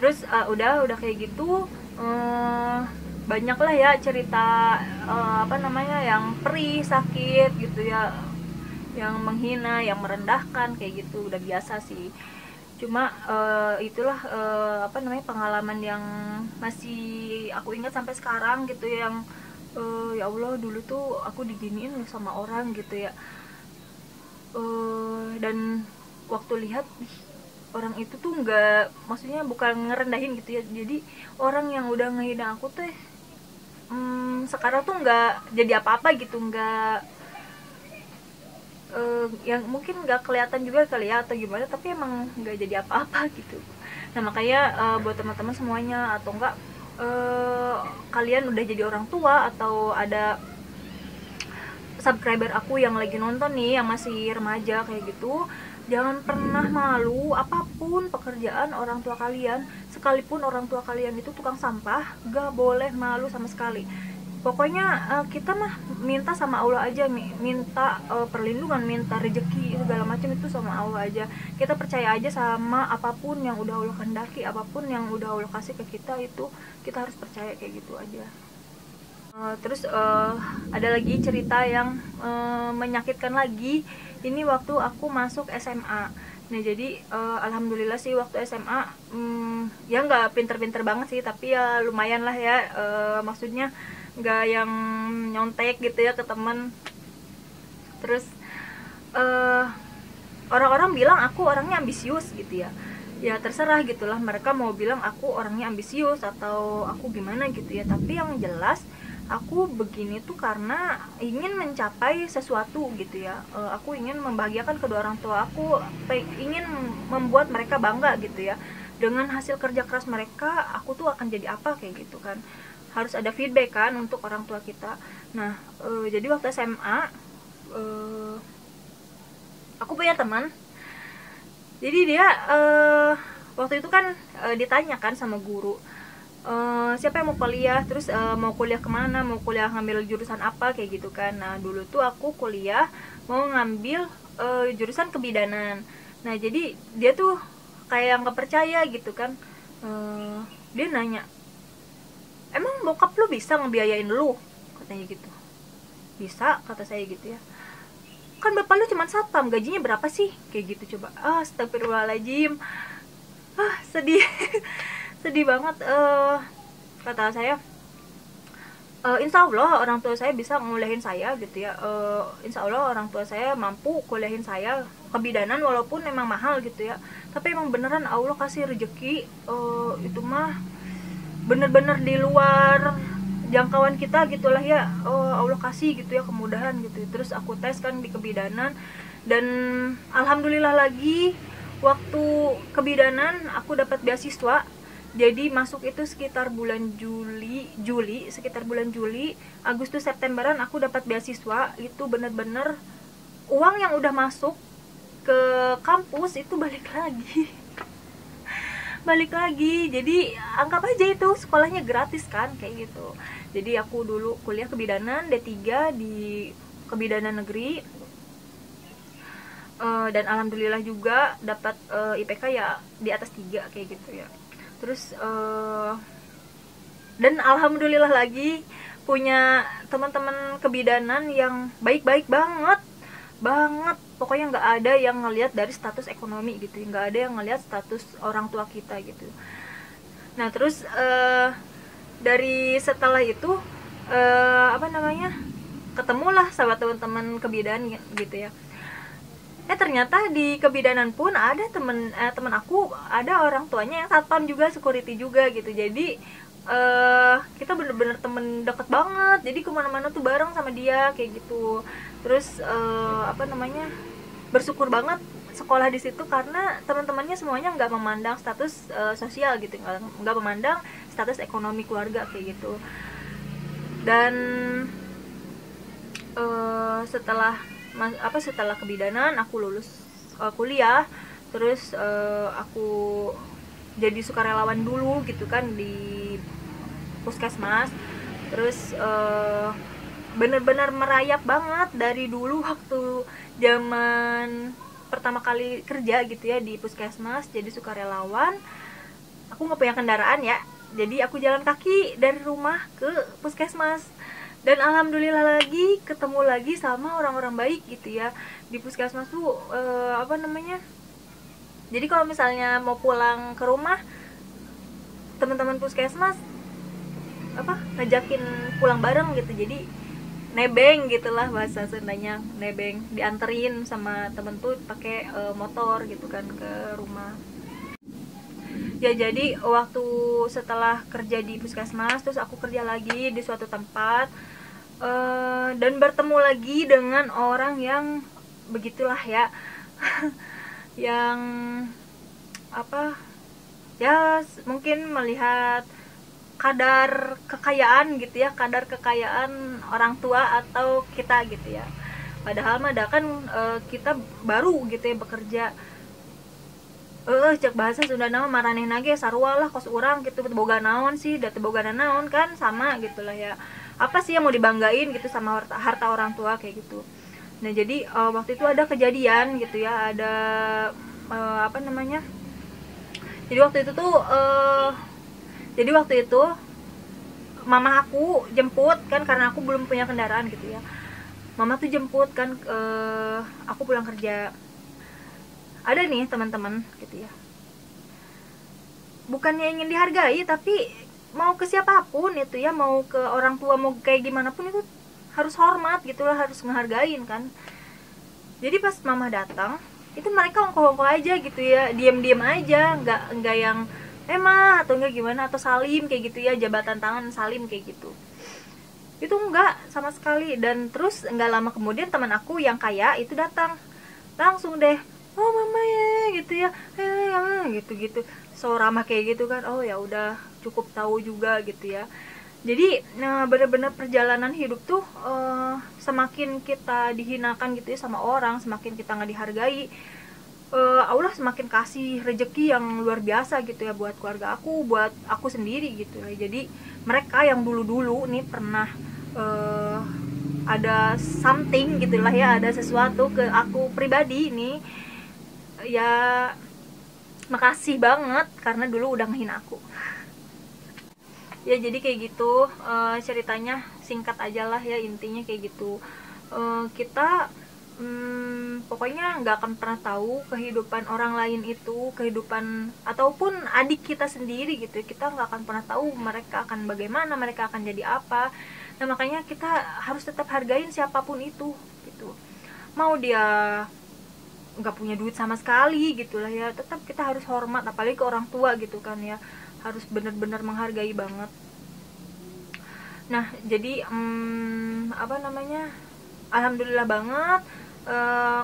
Terus udah kayak gitu, banyak lah ya cerita apa namanya, yang perih, sakit gitu ya, yang menghina, yang merendahkan kayak gitu, udah biasa sih. Cuma itulah apa namanya, pengalaman yang masih aku ingat sampai sekarang gitu, yang ya Allah, dulu tuh aku diginiin loh sama orang gitu ya. Dan waktu lihat, orang itu tuh nggak, maksudnya bukan ngerendahin gitu ya, jadi orang yang udah ngehina aku tuh sekarang tuh nggak jadi apa-apa gitu, nggak yang mungkin nggak kelihatan juga kali ya atau gimana, tapi emang nggak jadi apa-apa gitu. Nah makanya buat teman-teman semuanya, atau enggak kalian udah jadi orang tua atau ada subscriber aku yang lagi nonton nih, yang masih remaja kayak gitu, jangan pernah malu apapun pekerjaan orang tua kalian, sekalipun orang tua kalian itu tukang sampah, gak boleh malu sama sekali. Pokoknya kita mah minta sama Allah aja, minta perlindungan, minta rezeki segala macam itu sama Allah aja. Kita percaya aja sama apapun yang udah Allah kehendaki, apapun yang udah Allah kasih ke kita, itu kita harus percaya kayak gitu aja. Terus ada lagi cerita yang menyakitkan lagi. Ini waktu aku masuk SMA. Nah jadi alhamdulillah sih waktu SMA, ya nggak pinter-pinter banget sih, tapi ya lumayan lah ya. Maksudnya nggak yang nyontek gitu ya ke teman. Terus eh, orang-orang bilang aku orangnya ambisius gitu ya. Ya terserah gitulah, mereka mau bilang aku orangnya ambisius atau aku gimana gitu ya, tapi yang jelas aku begini tuh karena ingin mencapai sesuatu gitu ya. Aku ingin membahagiakan kedua orang tua aku, ingin membuat mereka bangga gitu ya, dengan hasil kerja keras mereka aku tuh akan jadi apa kayak gitu kan. Harus ada feedback kan untuk orang tua kita. Nah jadi waktu SMA aku punya teman. Jadi dia waktu itu kan ditanyakan sama guru, siapa yang mau kuliah, terus mau kuliah kemana, mau kuliah ngambil jurusan apa kayak gitu kan. Nah dulu tuh aku kuliah mau ngambil jurusan kebidanan. Nah jadi dia tuh kayak nggak percaya gitu kan. Dia nanya, emang bokap lu bisa ngebiayain lu, katanya gitu. Bisa, kata saya gitu ya. Kan bapak lu cuma satpam, gajinya berapa sih, kayak gitu. Coba, astagfirullahaladzim, sedih. Sedih banget. Kata saya, insya Allah orang tua saya bisa nguliahin saya gitu ya. Insya Allah orang tua saya mampu kuliahin saya kebidanan, walaupun emang mahal gitu ya, tapi emang beneran Allah kasih rezeki. Itu mah bener-bener di luar jangkauan kita gitulah ya. Allah kasih gitu ya kemudahan gitu. Terus aku tes kan di kebidanan, dan alhamdulillah lagi waktu kebidanan aku dapat beasiswa. Jadi masuk itu sekitar bulan Juli, sekitar bulan Juli, Agustus, Septemberan aku dapat beasiswa. Itu bener-bener uang yang udah masuk ke kampus itu balik lagi. Balik lagi. Jadi anggap aja itu sekolahnya gratis kan kayak gitu. Jadi aku dulu kuliah kebidanan D3 di kebidanan negeri, dan alhamdulillah juga dapat IPK ya di atas 3 kayak gitu ya. Terus dan alhamdulillah lagi punya teman-teman kebidanan yang baik-baik banget banget. Pokoknya nggak ada yang ngelihat dari status ekonomi gitu, nggak ada yang ngelihat status orang tua kita gitu. Nah terus dari setelah itu apa namanya, ketemulah sama teman-teman kebidanan gitu ya. Ternyata di kebidanan pun ada temen aku, ada orang tuanya yang satpam juga, security juga gitu. Jadi kita bener-bener temen deket banget, jadi kemana-mana tuh bareng sama dia kayak gitu. Terus apa namanya, bersyukur banget sekolah di situ karena teman-temannya semuanya nggak memandang status sosial gitu, nggak memandang status ekonomi keluarga kayak gitu. Dan setelah kebidanan aku lulus kuliah. Terus aku jadi sukarelawan dulu gitu kan di puskesmas. Terus bener-bener merayap banget dari dulu waktu zaman pertama kali kerja gitu ya di puskesmas jadi sukarelawan. aku nggak punya kendaraan ya, jadi aku jalan kaki dari rumah ke puskesmas. Dan alhamdulillah lagi ketemu lagi sama orang-orang baik gitu ya di puskesmas tuh. Apa namanya, jadi kalau misalnya mau pulang ke rumah, teman-teman puskesmas apa ngajakin pulang bareng gitu, jadi nebeng gitulah bahasa Sundanya, nebeng, dianterin sama temen tuh pakai motor gitu kan ke rumah. Ya jadi waktu setelah kerja di puskesmas, terus aku kerja lagi di suatu tempat, dan bertemu lagi dengan orang yang begitulah ya yang apa ya, mungkin melihat kadar kekayaan gitu ya, kadar kekayaan orang tua atau kita gitu ya. Padahal mah kan kita baru gitu ya bekerja. Cek bahasa Sunda nama maraneh nage sarua lah kos urang gitu, boga naon sih, datu boga naon kan, sama gitulah ya. Apa sih yang mau dibanggain gitu sama harta orang tua kayak gitu. Nah jadi waktu itu ada kejadian gitu ya, ada apa namanya, jadi waktu itu mama aku jemput kan, karena aku belum punya kendaraan gitu ya. Mama tuh jemput kan, aku pulang kerja. Ada nih teman-teman gitu ya, bukannya ingin dihargai, tapi mau ke siapapun itu ya, mau ke orang tua, mau kayak gimana pun itu harus hormat gitu lah, harus ngehargain kan. Jadi pas mama datang itu mereka ongkoh-ongkoh aja gitu ya, diam-diam aja, nggak yang mah atau enggak gimana, atau salim kayak gitu ya, jabatan tangan salim kayak gitu, itu enggak sama sekali. Dan terus enggak lama kemudian teman aku yang kaya itu datang, langsung deh, oh mama ya gitu ya, gitu so ramah kayak gitu kan. Oh ya udah, cukup tahu juga gitu ya. Jadi benar-benar perjalanan hidup tuh semakin kita dihinakan gitu ya sama orang, semakin kita nggak dihargai, Allah semakin kasih rejeki yang luar biasa gitu ya buat keluarga aku, buat aku sendiri gitu ya. Jadi mereka yang dulu-dulu nih pernah ada something gitulah ya, ada sesuatu ke aku pribadi nih ya, makasih banget karena dulu udah ngehina aku. Ya jadi kayak gitu, ceritanya singkat aja lah ya, intinya kayak gitu. Kita pokoknya nggak akan pernah tahu kehidupan orang lain itu, kehidupan ataupun adik kita sendiri gitu, kita nggak akan pernah tahu mereka akan bagaimana, mereka akan jadi apa. Nah makanya kita harus tetap hargain siapapun itu gitu, mau dia nggak punya duit sama sekali gitulah ya, tetap kita harus hormat, apalagi ke orang tua gitu kan ya, harus benar-benar menghargai banget. Nah jadi apa namanya, alhamdulillah banget,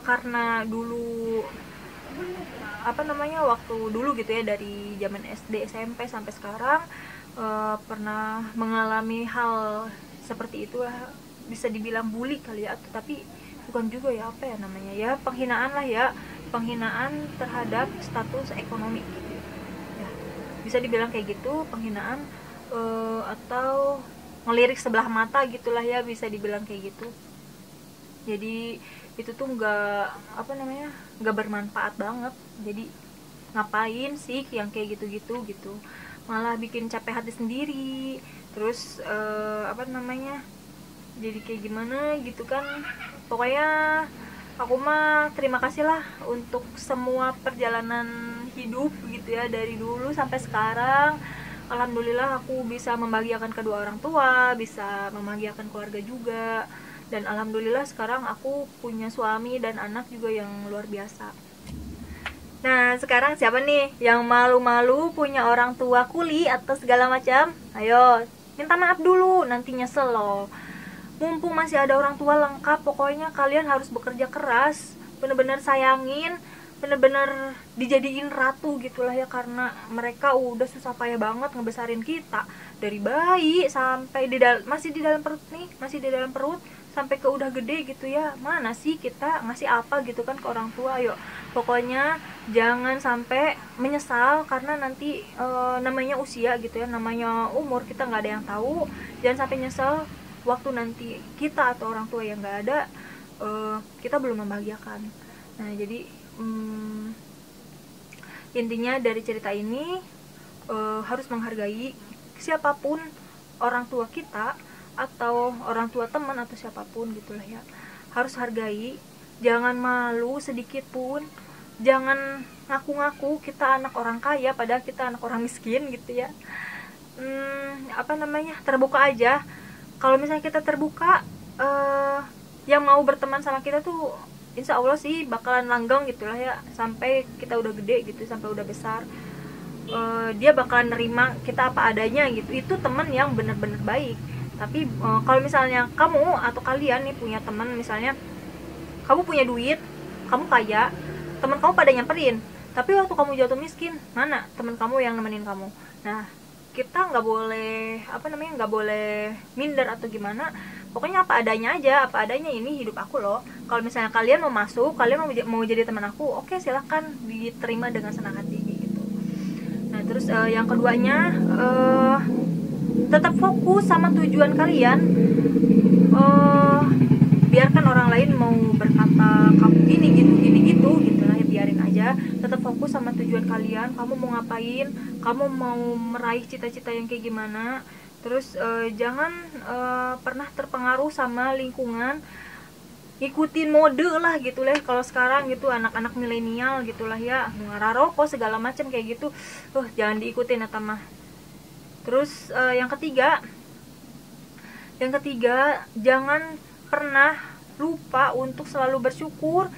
karena dulu apa namanya, waktu dulu gitu ya, dari zaman SD SMP sampai sekarang pernah mengalami hal seperti itu lah, bisa dibilang bully kali ya, tapi bukan juga ya, apa ya namanya ya, penghinaan lah ya, penghinaan terhadap status ekonomi gitu ya, bisa dibilang kayak gitu, penghinaan atau ngelirik sebelah mata gitulah ya, bisa dibilang kayak gitu. Jadi itu tuh nggak apa namanya, nggak bermanfaat banget. Jadi ngapain sih yang kayak gitu-gitu gitu, malah bikin capek hati sendiri. Terus apa namanya, jadi kayak gimana gitu kan. Pokoknya aku mah terima kasih lah untuk semua perjalanan hidup gitu ya, dari dulu sampai sekarang. Alhamdulillah aku bisa membahagiakan kedua orang tua, bisa membahagiakan keluarga juga, dan alhamdulillah sekarang aku punya suami dan anak juga yang luar biasa. Nah sekarang siapa nih yang malu-malu punya orang tua kuli atau segala macam? Ayo minta maaf dulu, nanti nyesel loh. Mumpung masih ada orang tua lengkap, pokoknya kalian harus bekerja keras, bener-bener sayangin, bener-bener dijadiin ratu gitulah ya, karena mereka udah susah payah banget ngebesarin kita dari bayi sampai masih di dalam perut nih, masih di dalam perut sampai ke udah gede gitu ya. Mana sih kita ngasih apa gitu kan ke orang tua. Yuk pokoknya jangan sampai menyesal, karena nanti namanya usia gitu ya, namanya umur, kita nggak ada yang tahu. Jangan sampai nyesel waktu nanti kita atau orang tua yang nggak ada, kita belum membahagiakan. Nah jadi intinya dari cerita ini harus menghargai siapapun, orang tua kita atau orang tua teman atau siapapun gitulah ya, harus hargai, jangan malu sedikit pun, jangan ngaku-ngaku kita anak orang kaya padahal kita anak orang miskin gitu ya. Terbuka aja. Kalau misalnya kita terbuka, yang mau berteman sama kita tuh insya Allah sih bakalan langgeng gitulah ya, sampai kita udah gede gitu, sampai udah besar. Dia bakalan nerima kita apa adanya gitu. Itu teman yang benar-benar baik. Tapi kalau misalnya kamu atau kalian nih punya teman, misalnya kamu punya duit, kamu kaya, teman kamu pada nyamperin, tapi waktu kamu jatuh miskin, mana teman kamu yang nemenin kamu? Nah, kita nggak boleh nggak boleh minder atau gimana. Pokoknya apa adanya aja, apa adanya, ini hidup aku loh. Kalau misalnya kalian mau masuk, kalian mau jadi teman aku, oke, silahkan diterima dengan senang hati gitu. Nah terus yang keduanya, tetap fokus sama tujuan kalian. Biarkan orang lain mau berkata kamu gini gitu lah ya, biarin aja. Tetap fokus sama tujuan kalian, kamu mau ngapain, kamu mau meraih cita-cita yang kayak gimana. Terus jangan pernah terpengaruh sama lingkungan, ngikutin mode lah gitu lah kalau sekarang gitu, anak-anak milenial gitulah ya, ngarah rokok segala macam kayak gitu, jangan diikutin atau mah. Terus yang ketiga, jangan pernah lupa untuk selalu bersyukur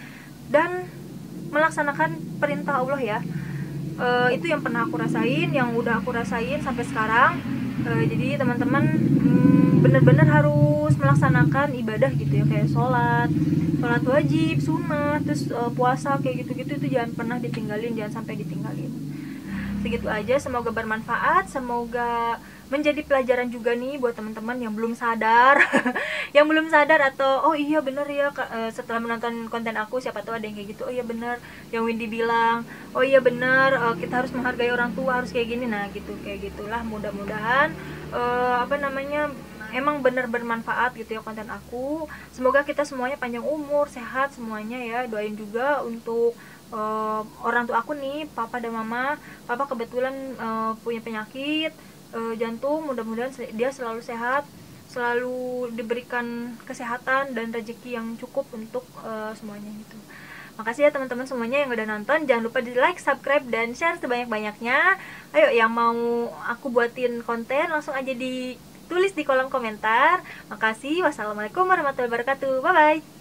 dan melaksanakan perintah Allah ya. Itu yang pernah aku rasain, yang udah aku rasain sampai sekarang. Jadi teman-teman bener-bener harus melaksanakan ibadah gitu ya, kayak sholat wajib, sunat, terus puasa kayak gitu-gitu, itu jangan pernah ditinggalin, jangan sampai ditinggalin. Segitu aja, semoga bermanfaat, semoga menjadi pelajaran juga nih buat teman-teman yang belum sadar yang belum sadar atau oh iya bener ya, setelah menonton konten aku siapa tahu ada yang kayak gitu, oh iya bener yang Windy bilang, oh iya bener, kita harus menghargai orang tua, harus kayak gini. Nah gitu, kayak gitulah. Mudah-mudahan emang bener bermanfaat gitu ya konten aku. Semoga kita semuanya panjang umur, sehat semuanya ya. Doain juga untuk orang tua aku nih, papa dan mama. Papa kebetulan punya penyakit jantung, mudah-mudahan dia selalu sehat, selalu diberikan kesehatan dan rezeki yang cukup untuk semuanya gitu. Makasih ya teman-teman semuanya yang udah nonton. Jangan lupa di like, subscribe, dan share sebanyak-banyaknya. Ayo yang mau aku buatin konten langsung aja ditulis di kolom komentar. Makasih. Wassalamualaikum warahmatullahi wabarakatuh. Bye bye.